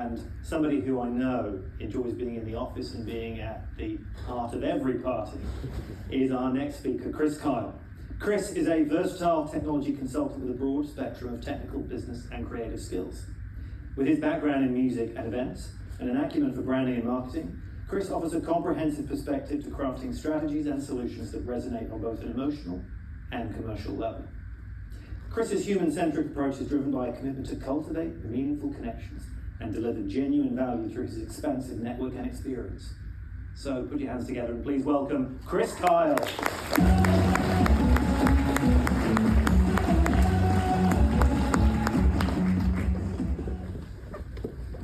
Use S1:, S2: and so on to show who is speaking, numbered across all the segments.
S1: and somebody who I know enjoys being in the office and being at the heart of every party is our next speaker, Chris Kyle. Chris is a versatile technology consultant with a broad spectrum of technical, business and creative skills. With his background in music and events and an acumen for branding and marketing, Chris offers a comprehensive perspective to crafting strategies and solutions that resonate on both an emotional and commercial level. Chris's human-centric approach is driven by a commitment to cultivate meaningful connections and deliver genuine value through his expansive network and experience. So put your hands together and please welcome Chris Kyle.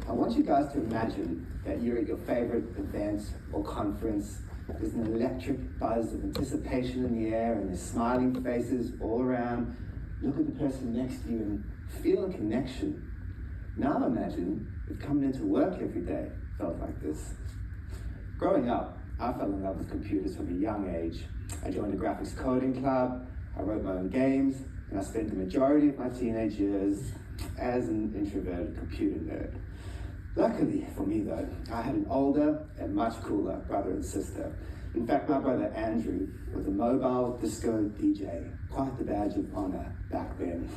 S2: I want you guys to imagine that you're at your favorite event or conference. There's an electric buzz of anticipation in the air and there's smiling faces all around. Look at the person next to you and feel a connection. Now imagine if coming into work every day felt like this. Growing up, I fell in love with computers from a young age. I joined a graphics coding club, I wrote my own games, and I spent the majority of my teenage years as an introverted computer nerd. Luckily for me though, I had an older and much cooler brother and sister. In fact, my brother Andrew was a mobile disco DJ, quite the badge of honor back then.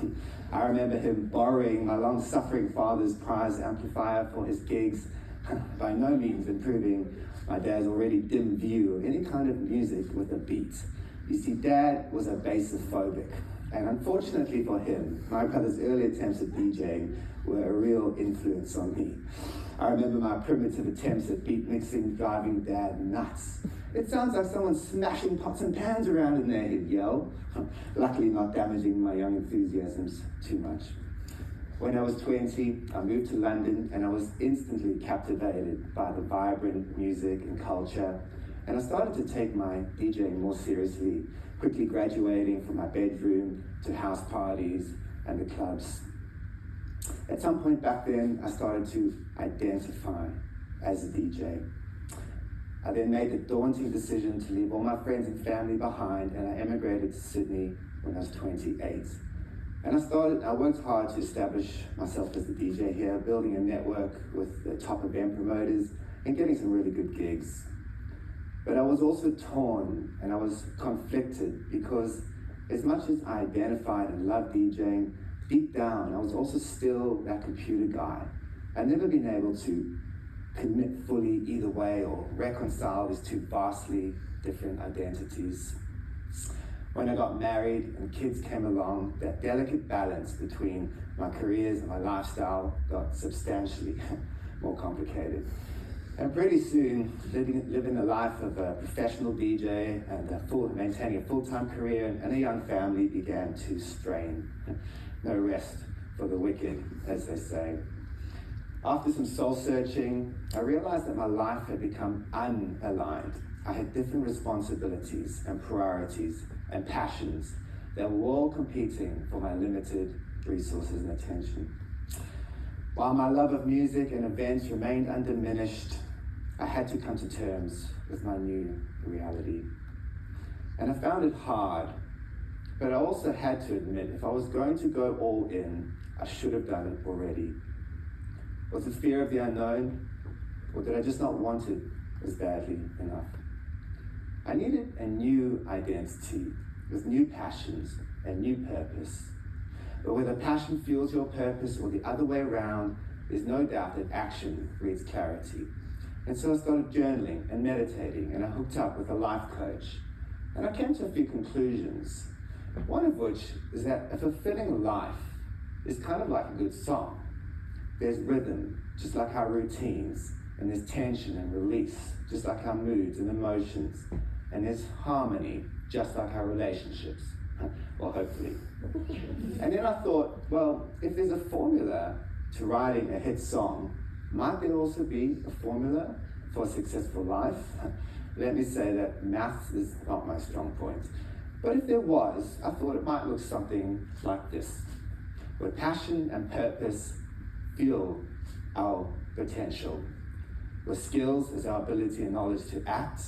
S2: I remember him borrowing my long-suffering father's prize amplifier for his gigs, by no means improving my dad's already dim view of any kind of music with a beat. You see, Dad was a bassophobic, and unfortunately for him, my brother's early attempts at DJing were a real influence on me. I remember my primitive attempts at beat mixing driving Dad nuts. It sounds like someone smashing pots and pans around in there, he'd yell, luckily not damaging my young enthusiasms too much. When I was 20, I moved to London and I was instantly captivated by the vibrant music and culture, and I started to take my DJing more seriously, quickly graduating from my bedroom to house parties and the clubs. At some point back then, I started to identify as a DJ. I then made the daunting decision to leave all my friends and family behind, and I emigrated to Sydney when I was 28. And I worked hard to establish myself as a DJ here, building a network with the top event promoters and getting some really good gigs. But I was also torn and I was conflicted because as much as I identified and loved DJing, deep down, I was also still that computer guy. I'd never been able to commit fully either way or reconcile these two vastly different identities. When I got married and kids came along, that delicate balance between my careers and my lifestyle got substantially more complicated. And pretty soon, living the life of a professional DJ and maintaining a full-time career and a young family began to strain. No rest for the wicked, as they say. After some soul-searching, I realized that my life had become unaligned. I had different responsibilities and priorities and passions that were all competing for my limited resources and attention. While my love of music and events remained undiminished, I had to come to terms with my new reality. And I found it hard, but I also had to admit if I was going to go all in, I should have done it already. Was it fear of the unknown, or did I just not want it as badly enough? I needed a new identity with new passions and new purpose. But whether passion fuels your purpose or the other way around, there's no doubt that action breeds clarity. And so I started journaling and meditating, and I hooked up with a life coach. And I came to a few conclusions, one of which is that a fulfilling life is kind of like a good song. There's rhythm, just like our routines, and there's tension and release, just like our moods and emotions, and there's harmony, just like our relationships, well, hopefully. And then I thought, well, if there's a formula to writing a hit song, might there also be a formula for a successful life? Let me say that maths is not my strong point. But if there was, I thought it might look something like this, where passion and purpose fuel our potential, where skills is our ability and knowledge to act,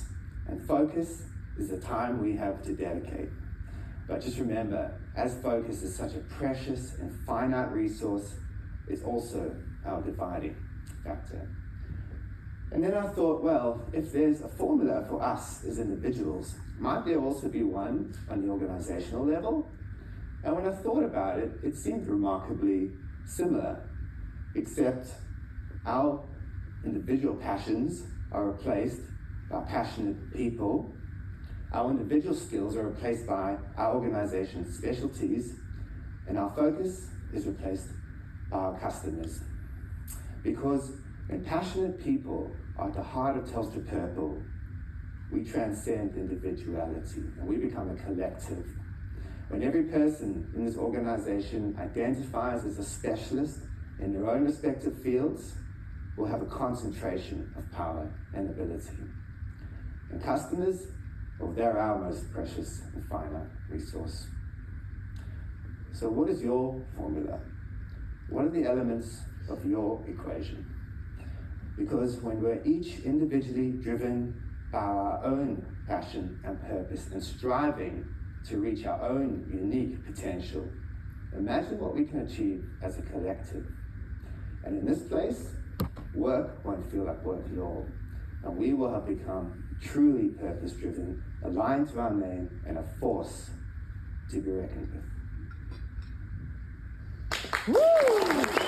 S2: and focus is the time we have to dedicate. But just remember, as focus is such a precious and finite resource, it's also our dividing. factor. And then I thought, well, if there's a formula for us as individuals, might there also be one on the organizational level? And when I thought about it, it seemed remarkably similar, except our individual passions are replaced by passionate people. Our individual skills are replaced by our organization's specialties, and our focus is replaced by our customers. Because when passionate people are at the heart of Telstra Purple, we transcend individuality and we become a collective. When every person in this organization identifies as a specialist in their own respective fields, we'll have a concentration of power and ability. And customers, well, they're our most precious and finite resource. So what is your formula? What are the elements of your equation? Because when we're each individually driven by our own passion and purpose and striving to reach our own unique potential, imagine what we can achieve as a collective. And in this place, work won't feel like work at all. And we will have become truly purpose-driven, aligned to our name, and a force to be reckoned with. Woo!